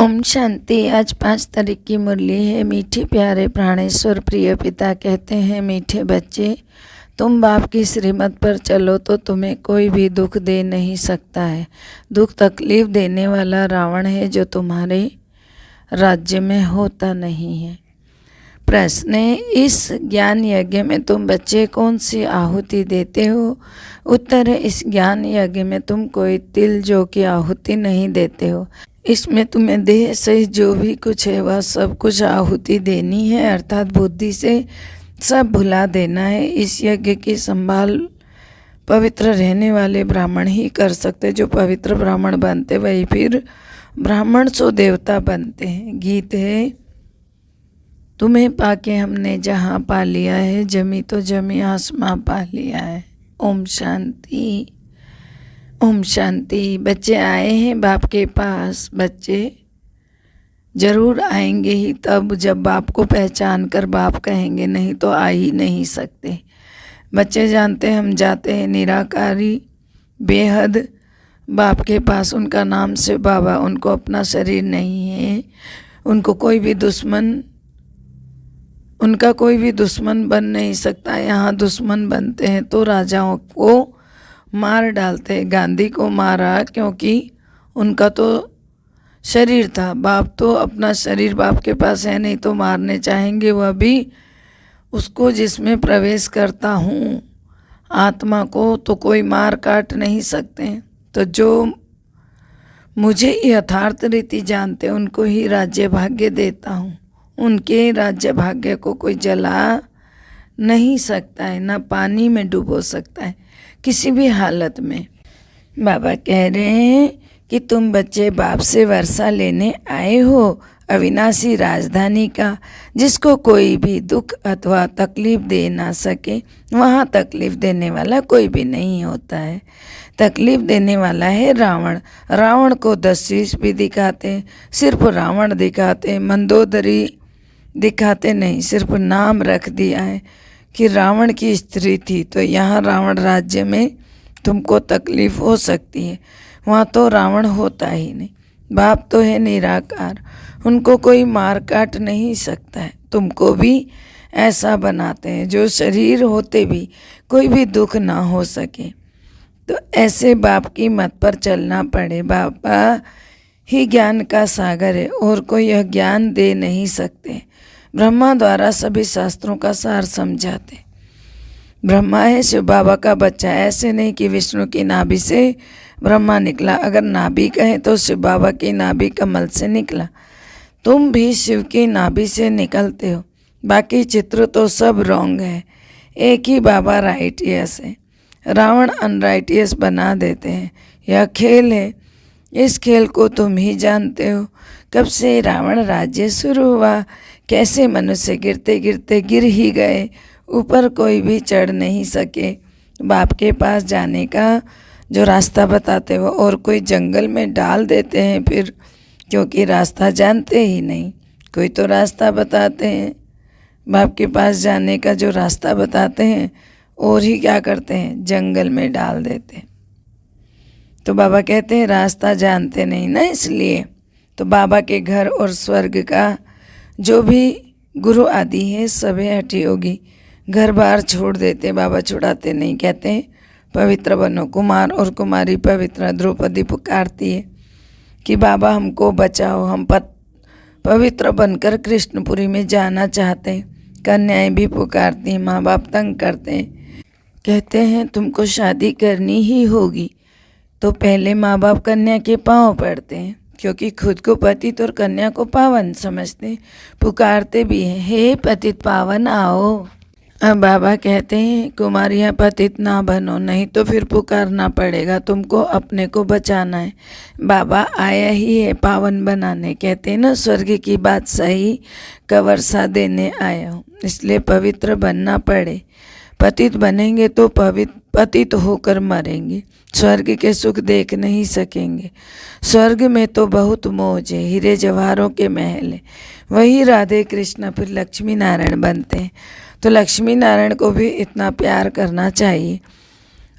ओम शांति। आज 5 तारीख की मुरली है। मीठे प्यारे प्राणेश्वर प्रिय पिता कहते हैं, मीठे बच्चे, तुम बाप की श्रीमत पर चलो तो तुम्हें कोई भी दुख दे नहीं सकता है। दुख तकलीफ देने वाला रावण है जो तुम्हारे राज्य में होता नहीं है। प्रश्न है, इस ज्ञान यज्ञ में तुम बच्चे कौन सी आहुति देते हो? उत्तर है, इस ज्ञान यज्ञ में तुम कोई तिल जौ की आहुति नहीं देते हो। इसमें तुम्हें देह से जो भी कुछ है वह सब कुछ आहुति देनी है, अर्थात बुद्धि से सब भुला देना है। इस यज्ञ की संभाल पवित्र रहने वाले ब्राह्मण ही कर सकते। जो पवित्र ब्राह्मण बनते वही फिर ब्राह्मण सो देवता बनते हैं। गीत है, तुम्हें पाके हमने जहाँ पा लिया है, जमी तो जमी आसमां पा लिया है। ओम शांति। ओम शांति। बच्चे आए हैं बाप के पास। बच्चे जरूर आएंगे ही तब जब बाप को पहचान कर बाप कहेंगे, नहीं तो आ ही नहीं सकते। बच्चे जानते हैं हम जाते हैं निराकारी बेहद बाप के पास। उनका नाम से बाबा, उनको अपना शरीर नहीं है, उनको कोई भी दुश्मन, उनका कोई भी दुश्मन बन नहीं सकता। यहाँ दुश्मन बनते हैं तो राजाओं को मार डालते हैं। गांधी को मारा क्योंकि उनका तो शरीर था। बाप तो अपना शरीर बाप के पास है, नहीं तो मारने चाहेंगे वह भी उसको जिसमें प्रवेश करता हूँ आत्मा को, तो कोई मार काट नहीं सकते। तो जो मुझे यथार्थ रीति जानते उनको ही राज्य भाग्य देता हूँ। उनके राज्य भाग्य को कोई जला नहीं सकता है, ना पानी में डुबो सकता है किसी भी हालत में। बाबा कह रहे हैं कि तुम बच्चे बाप से वर्षा लेने आए हो अविनाशी राजधानी का, जिसको कोई भी दुख अथवा तकलीफ दे ना सके। वहाँ तकलीफ देने वाला कोई भी नहीं होता है। तकलीफ देने वाला है रावण। रावण को 10 शीश भी दिखाते, सिर्फ रावण दिखाते, मंदोदरी दिखाते नहीं। सिर्फ नाम रख दिया है कि रावण की स्त्री थी, तो यहाँ रावण राज्य में तुमको तकलीफ हो सकती है, वहाँ तो रावण होता ही नहीं। बाप तो है निराकार, उनको कोई मार काट नहीं सकता है। तुमको भी ऐसा बनाते हैं जो शरीर होते भी कोई भी दुख ना हो सके। तो ऐसे बाप की मत पर चलना पड़े। बाबा ही ज्ञान का सागर है और कोई यह ज्ञान दे नहीं सकते। ब्रह्मा द्वारा सभी शास्त्रों का सार समझाते। ब्रह्मा है शिव बाबा का बच्चा। ऐसे नहीं कि विष्णु की नाभि से ब्रह्मा निकला। अगर नाभि कहे तो शिव बाबा की नाभि कमल से निकला। तुम भी शिव की नाभि से निकलते हो। बाकी चित्र तो सब रॉन्ग है। एक ही बाबा राइटियस है, रावण अनराइटियस बना देते हैं। यह खेल है, इस खेल को तुम ही जानते हो। कब से रावण राज्य शुरू हुआ, कैसे मनुष्य गिरते गिरते गिर ही गए, ऊपर कोई भी चढ़ नहीं सके। बाप के पास जाने का जो रास्ता बताते हो और कोई जंगल में डाल देते हैं फिर, क्योंकि रास्ता जानते ही नहीं। कोई तो रास्ता बताते हैं, बाप के पास जाने का जो रास्ता बताते हैं और ही क्या करते हैं, जंगल में डाल देते हैं। तो बाबा कहते हैं रास्ता जानते नहीं ना, इसलिए। तो बाबा के घर और स्वर्ग का जो भी गुरु आदि है सभी हठी योगी घर बार छोड़ देते। बाबा छुड़ाते नहीं, कहते हैं पवित्र बनो। कुमार और कुमारी पवित्र। द्रौपदी पुकारती है कि बाबा हमको बचाओ, हम पवित्र बनकर कृष्णपुरी में जाना चाहते हैं। कन्याएं भी पुकारती हैं, माँ बाप तंग करते हैं, कहते हैं तुमको शादी करनी ही होगी। तो पहले माँ बाप कन्या के पाँव पड़ते हैं, क्योंकि खुद को पतित और कन्या को पावन समझते हैं। पुकारते भी हैं, हे पतित पावन आओ। अब बाबा कहते हैं कुमारियाँ पतित ना बनो, नहीं तो फिर पुकारना पड़ेगा, तुमको अपने को बचाना है। बाबा आया ही है पावन बनाने। कहते हैं ना स्वर्ग की बात सही, कवर्षा देने आया हूँ, इसलिए पवित्र बनना पड़े। पतित बनेंगे तो पतित होकर मरेंगे, स्वर्ग के सुख देख नहीं सकेंगे। स्वर्ग में तो बहुत मौज है, हीरे जवाहरों के महल है। वही राधे कृष्ण फिर लक्ष्मी नारायण बनते हैं। तो लक्ष्मी नारायण को भी इतना प्यार करना चाहिए।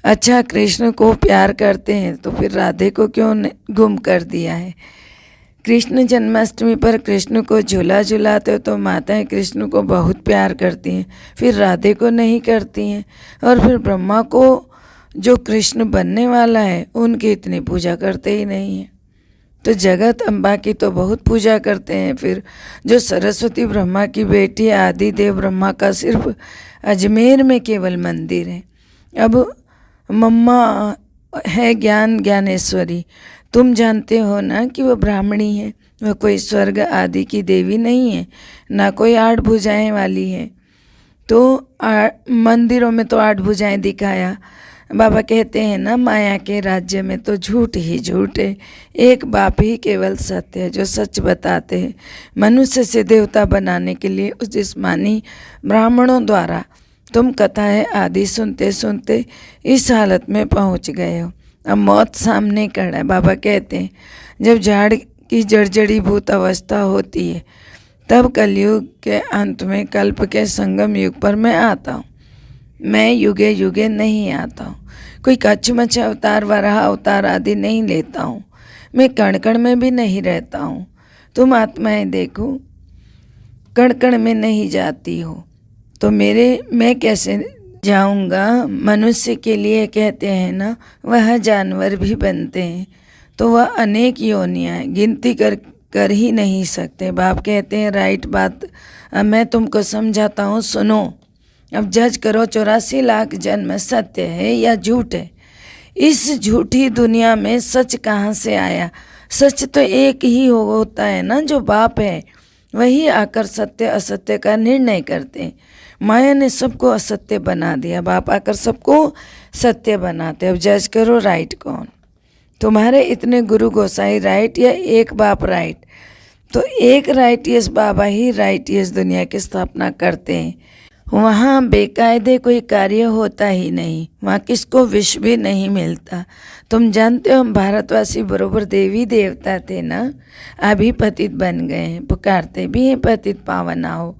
अच्छा, कृष्ण को प्यार करते हैं तो फिर राधे को क्यों गुम कर दिया है। कृष्ण जन्माष्टमी पर कृष्ण को झूला झुलाते हो तो माताएं कृष्ण को बहुत प्यार करती हैं, फिर राधे को नहीं करती हैं। और फिर ब्रह्मा को जो कृष्ण बनने वाला है उनकी इतनी पूजा करते ही नहीं हैं। तो जगत अम्बा की तो बहुत पूजा करते हैं। फिर जो सरस्वती ब्रह्मा की बेटी आदि देव ब्रह्मा का सिर्फ अजमेर में केवल मंदिर है। अब मम्मा है ज्ञान ज्ञानेश्वरी, तुम जानते हो ना कि वो ब्राह्मणी है, वह कोई स्वर्ग आदि की देवी नहीं है, ना कोई 8 भुजाएं वाली है। तो मंदिरों में तो 8 भुजाएं दिखाया। बाबा कहते हैं ना, माया के राज्य में तो झूठ ही झूठ है, एक बाप ही केवल सत्य है जो सच बताते हैं। मनुष्य से देवता बनाने के लिए उस जिस्मानी ब्राह्मणों द्वारा तुम कथाएं आदि सुनते सुनते इस हालत में पहुंच गए हो। अब मौत सामने खड़ा है। बाबा कहते हैं जब झाड़ की जर्जरीभूत अवस्था होती है तब कलयुग के अंत में कल्प के संगम युग पर मैं आता हूँ। मैं युगे युगे नहीं आता हूँ, कोई कच्छमच्छ अवतार वराह अवतार आदि नहीं लेता हूँ, मैं कण कण में भी नहीं रहता हूँ। तुम आत्माएं देखो, कण कण में नहीं जाती हो तो मैं कैसे जाऊंगा। मनुष्य के लिए कहते हैं ना, वह जानवर भी बनते हैं तो वह अनेक योनियाँ गिनती कर ही नहीं सकते। बाप कहते हैं राइट बात, अब मैं तुमको समझाता हूँ, सुनो। अब जज करो 84 लाख जन्म सत्य है या झूठ है। इस झूठी दुनिया में सच कहाँ से आया? सच तो एक ही होता है ना, जो बाप है वही आकर सत्य असत्य का निर्णय करते हैं। माया ने सबको असत्य बना दिया, बाप आकर सबको सत्य बनाते। अब जज करो राइट कौन? तुम्हारे इतने गुरु गोसाई राइट या एक बाप राइट? तो एक राइटियस बाबा ही राइटियस दुनिया की स्थापना करते हैं। वहाँ बेकायदे कोई कार्य होता ही नहीं, वहाँ किसको विष भी नहीं मिलता। तुम जानते हो हम भारतवासी बरोबर देवी देवता थे ना, अभी पतित बन गए हैं, पुकारते भी हैं पतित पावन आओ।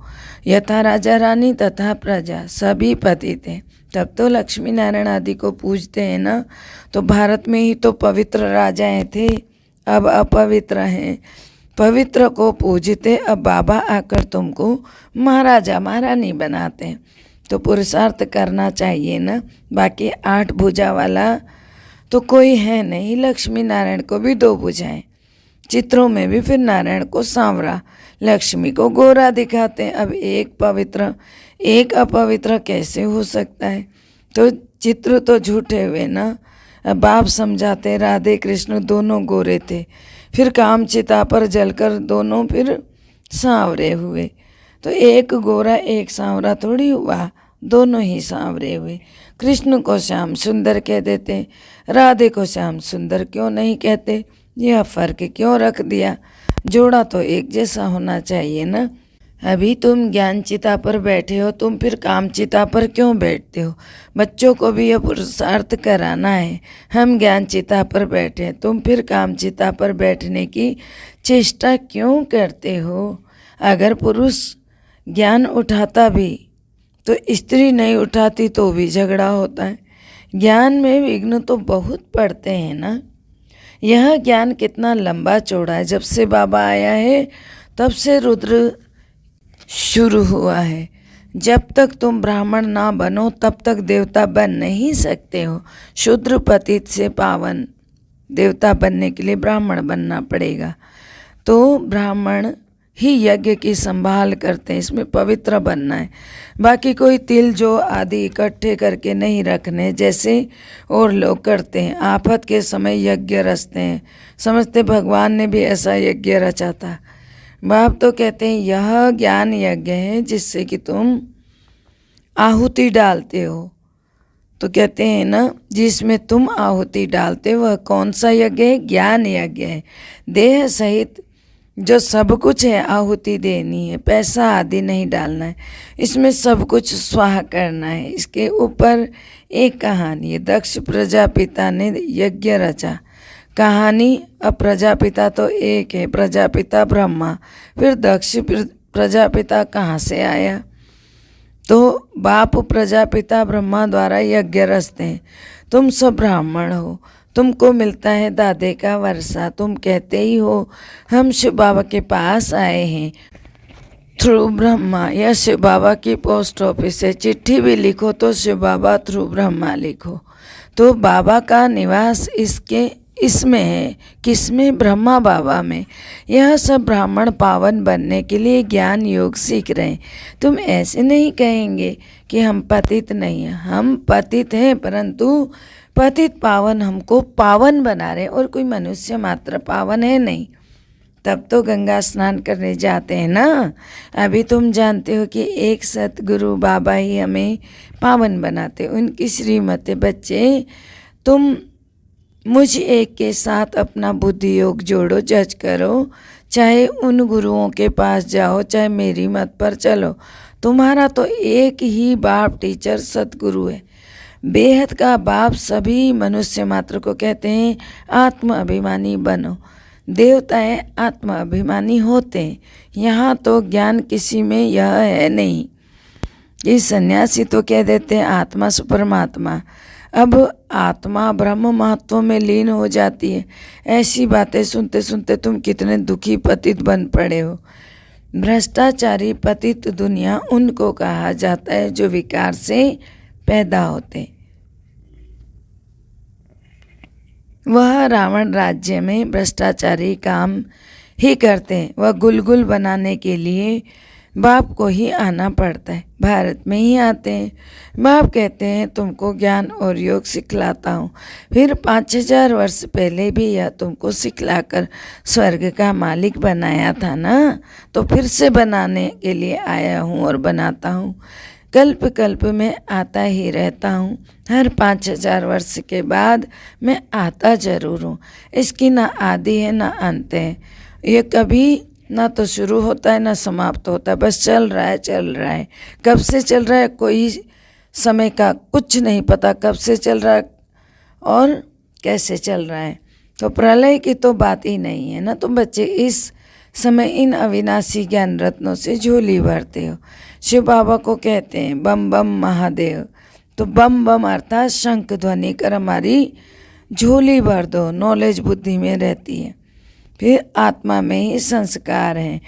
यथा राजा रानी तथा प्रजा सभी पतित हैं। तब तो लक्ष्मी नारायण आदि को पूजते हैं ना। तो भारत में ही तो पवित्र राजाएं थे, अब अपवित्र हैं। पवित्र को पूजते, अब बाबा आकर तुमको महाराजा महारानी बनाते हैं। तो पुरुषार्थ करना चाहिए ना। बाकी 8 भुजा वाला तो कोई है नहीं। लक्ष्मी नारायण को भी 2 भुजाएं, चित्रों में भी फिर नारायण को सांवरा, लक्ष्मी को गोरा दिखाते हैं। अब एक पवित्र एक अपवित्र कैसे हो सकता है? तो चित्र तो झूठे हुए ना। अब बाप समझाते राधे कृष्ण दोनों गोरे थे, फिर काम चिता पर जलकर दोनों फिर सांवरे हुए। तो एक गोरा एक सांवरा थोड़ी हुआ, दोनों ही सांवरे हुए। कृष्ण को श्याम सुंदर कह देते, राधे को श्याम सुंदर क्यों नहीं कहते? यह फर्क क्यों रख दिया? जोड़ा तो एक जैसा होना चाहिए ना। अभी तुम ज्ञान चिता पर बैठे हो, तुम फिर काम चिता पर क्यों बैठते हो? बच्चों को भी यह पुरुषार्थ कराना है। हम ज्ञान चिता पर बैठे, तुम फिर काम चिता पर बैठने की चेष्टा क्यों करते हो? अगर पुरुष ज्ञान उठाता भी तो स्त्री नहीं उठाती तो भी झगड़ा होता है। ज्ञान में विघ्न तो बहुत पड़ते हैं ना। यह ज्ञान कितना लंबा चौड़ा है, जब से बाबा आया है तब से रुद्र शुरू हुआ है। जब तक तुम ब्राह्मण ना बनो तब तक देवता बन नहीं सकते हो। शूद्र पतित से पावन देवता बनने के लिए ब्राह्मण बनना पड़ेगा। तो ब्राह्मण ही यज्ञ की संभाल करते हैं, इसमें पवित्र बनना है। बाकी कोई तिल जो आदि इकट्ठे करके नहीं रखने जैसे और लोग करते हैं। आफत के समय यज्ञ रचते हैं, समझते भगवान ने भी ऐसा यज्ञ रचा था। बाप तो कहते हैं यह ज्ञान यज्ञ है जिससे कि तुम आहुति डालते हो। तो कहते हैं ना, जिसमें तुम आहुति डालते हो वह कौन सा यज्ञ है? ज्ञान यज्ञ है। देह सहित जो सब कुछ है आहुति देनी है, पैसा आदि नहीं डालना है, इसमें सब कुछ स्वाहा करना है। इसके ऊपर एक कहानी है। दक्ष प्रजापिता ने यज्ञ रचा। कहानी, अब प्रजापिता तो एक है, प्रजापिता ब्रह्मा, फिर दक्ष प्रजापिता कहाँ से आया? तो बाप प्रजापिता ब्रह्मा द्वारा यज्ञ रचते हैं। तुम सब ब्राह्मण हो तुमको मिलता है दादे का वर्षा। तुम कहते ही हो हम शिव बाबा के पास आए हैं थ्रू ब्रह्मा। यह शिव बाबा की पोस्ट ऑफिस है। चिट्ठी भी लिखो तो शिव बाबा थ्रू ब्रह्मा लिखो। तो बाबा का निवास इसमें है। किसमें? ब्रह्मा बाबा में। यह सब ब्राह्मण पावन बनने के लिए ज्ञान योग सीख रहे हैं। तुम ऐसे नहीं कहेंगे कि हम पतित नहीं हैं। हम पतित हैं, परंतु पतित पावन हमको पावन बना रहे, और कोई मनुष्य मात्र पावन है नहीं। तब तो गंगा स्नान करने जाते हैं ना। अभी तुम जानते हो कि एक सतगुरु बाबा ही हमें पावन बनाते, उनकी श्रीमती। बच्चे, तुम मुझ एक के साथ अपना बुद्धि योग जोड़ो, जज करो। चाहे उन गुरुओं के पास जाओ, चाहे मेरी मत पर चलो, तुम्हारा तो एक ही बाप टीचर सतगुरु है। बेहद का बाप सभी मनुष्य मात्र को कहते हैं आत्म अभिमानी बनो। देवताएं आत्म अभिमानी होते हैं। यहाँ तो ज्ञान किसी में यह है नहीं। ये सन्यासी तो कह देते हैं आत्मा से परमात्मा। अब आत्मा ब्रह्म महत्व में लीन हो जाती है। ऐसी बातें सुनते सुनते तुम कितने दुखी पतित बन पड़े हो। भ्रष्टाचारी पतित दुनिया उनको कहा जाता है जो विकार से पैदा होते। वह रावण राज्य में भ्रष्टाचारी काम ही करते हैं। वह गुलगुल बनाने के लिए बाप को ही आना पड़ता है। भारत में ही आते हैं। बाप कहते हैं तुमको ज्ञान और योग सिखलाता हूँ। फिर 5000 वर्ष पहले भी यह तुमको सिखलाकर स्वर्ग का मालिक बनाया था ना, तो फिर से बनाने के लिए आया हूँ और बनाता हूँ। कल्प कल्प में आता ही रहता हूँ। हर 5000 वर्ष के बाद मैं आता जरूर हूँ। इसकी ना आदि है ना अंत है। ये कभी ना तो शुरू होता है ना समाप्त होता है, बस चल रहा है चल रहा है। कब से चल रहा है कोई समय का कुछ नहीं पता, कब से चल रहा है और कैसे चल रहा है। तो प्रलय की तो बात ही नहीं है ना। तुम बच्चे इस समय इन अविनाशी ज्ञान रत्नों से झोली भरते हो। शिव बाबा को कहते हैं बम बम महादेव। तो बम बम अर्थात शंख ध्वनि कर हमारी झोली भर दो। नॉलेज बुद्धि में रहती है। फिर आत्मा में ही संस्कार हैं।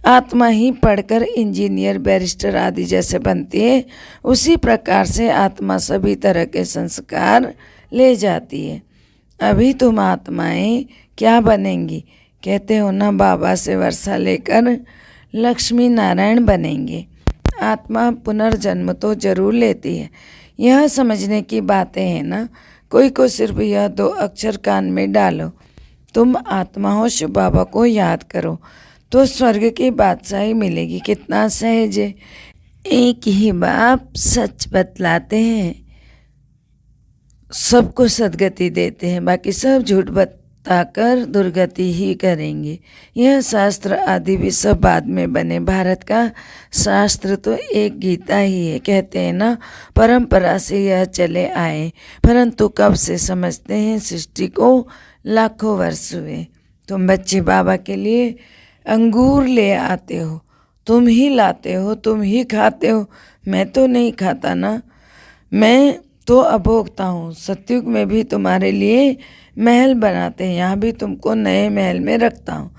आत्मा ही पढ़कर इंजीनियर बैरिस्टर आदि जैसे बनती है, उसी प्रकार से आत्मा सभी तरह के संस्कार ले जाती है। अभी तुम आत्माएं क्या बनेंगी? कहते हो ना बाबा से वर्षा लेकर लक्ष्मी नारायण बनेंगे। आत्मा पुनर्जन्म तो जरूर लेती है। यह समझने की बातें हैं ना। कोई को सिर्फ यह 2 अक्षर कान में डालो, तुम आत्मा हो, शिव बाबा को याद करो तो स्वर्ग की बादशाही मिलेगी। कितना सहज है। एक ही बाप सच बतलाते हैं, सबको सदगति देते हैं, बाकी सब झूठ बताकर दुर्गति ही करेंगे। यह शास्त्र आदि भी सब बाद में बने। भारत का शास्त्र तो एक गीता ही है। कहते हैं ना परंपरा से यह चले आए, परंतु कब से समझते हैं सृष्टि को लाखों वर्ष हुए। तुम बच्चे बाबा के लिए अंगूर ले आते हो, तुम ही लाते हो, तुम ही खाते हो। मैं तो नहीं खाता ना, मैं तो अभोक्ता हूँ। सतयुग में भी तुम्हारे लिए महल बनाते हैं, यहाँ भी तुमको नए महल में रखता हूँ।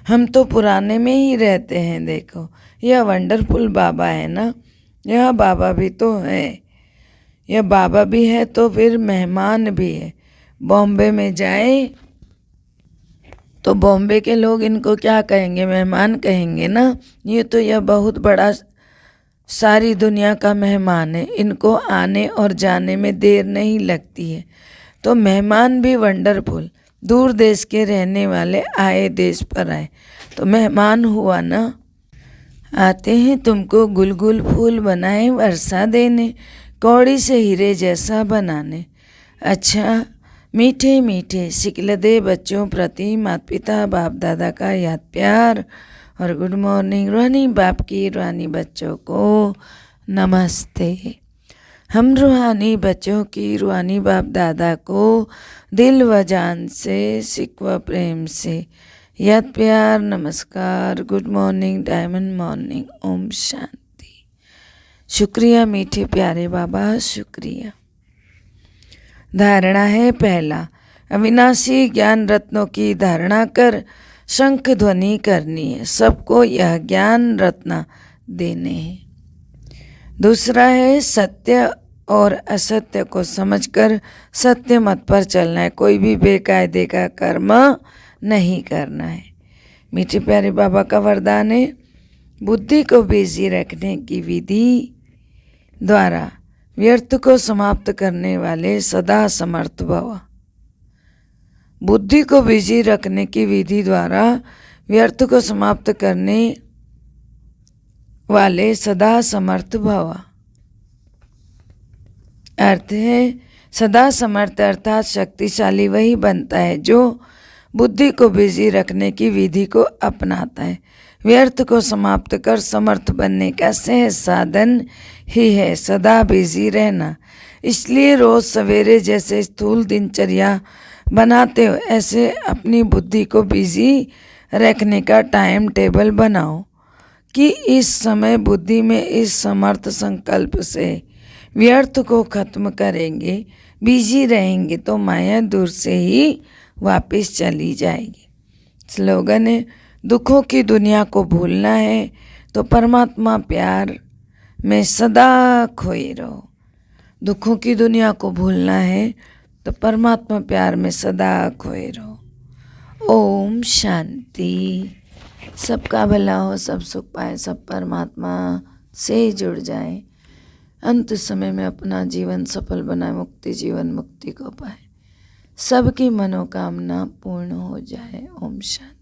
हम तो पुराने में ही रहते हैं। देखो यह वंडरफुल बाबा है ना। यह बाबा भी तो है। यह बाबा भी है तो फिर मेहमान भी है। बॉम्बे में जाए तो बॉम्बे के लोग इनको क्या कहेंगे? मेहमान कहेंगे ना। ये तो यह बहुत बड़ा सारी दुनिया का मेहमान है। इनको आने और जाने में देर नहीं लगती है। तो मेहमान भी वंडरफुल। दूर देश के रहने वाले आए देश पर आए तो मेहमान हुआ ना। आते हैं तुमको गुलगुल फूल बनाए वर्षा देने, कौड़ी से हीरे जैसा बनाने। अच्छा मीठे मीठे सिकलदे बच्चों प्रति माता पिता बाप दादा का याद प्यार और गुड मॉर्निंग। रूहानी बाप की रूहानी बच्चों को नमस्ते। हम रूहानी बच्चों की रूहानी बाप दादा को दिल व जान से सिक व प्रेम से याद प्यार नमस्कार। Good morning, diamond morning, Om Shanti. शुक्रिया मीठे प्यारे बाबा, शुक्रिया। धारणा है पहला, अविनाशी ज्ञान रत्नों की धारणा कर शंख ध्वनि करनी है। सबको यह ज्ञान रत्न देने हैं। दूसरा है सत्य और असत्य को समझकर सत्य मत पर चलना है। कोई भी बेकायदे का कर्म नहीं करना है। मीठे प्यारे बाबा का वरदान है, बुद्धि को बिजी रखने की विधि द्वारा व्यर्थ को समाप्त करने वाले सदा समर्थ भव। बुद्धि को बिजी रखने की विधि द्वारा व्यर्थ को समाप्त करने वाले सदा समर्थ भव। अर्थ है, सदा समर्थ अर्थात शक्तिशाली वही बनता है जो बुद्धि को बिजी रखने की विधि को अपनाता है। व्यर्थ को समाप्त कर समर्थ बनने का सहज साधन ही है सदा बिजी रहना। इसलिए रोज सवेरे जैसे स्थूल दिनचर्या बनाते हो, ऐसे अपनी बुद्धि को बिजी रखने का टाइम टेबल बनाओ कि इस समय बुद्धि में इस समर्थ संकल्प से व्यर्थ को खत्म करेंगे, बिजी रहेंगे तो माया दूर से ही वापस चली जाएगी। स्लोगन है, दुखों की दुनिया को भूलना है तो परमात्मा प्यार में सदा खोए रहो। दुखों की दुनिया को भूलना है तो परमात्मा प्यार में सदा खोए रहो। ओम शांति। सबका भला हो, सब सुख पाए, सब परमात्मा से जुड़ जाए, अंत समय में अपना जीवन सफल बनाए, मुक्ति जीवन मुक्ति को पाए, सबकी मनोकामना पूर्ण हो जाए। ओम शांति।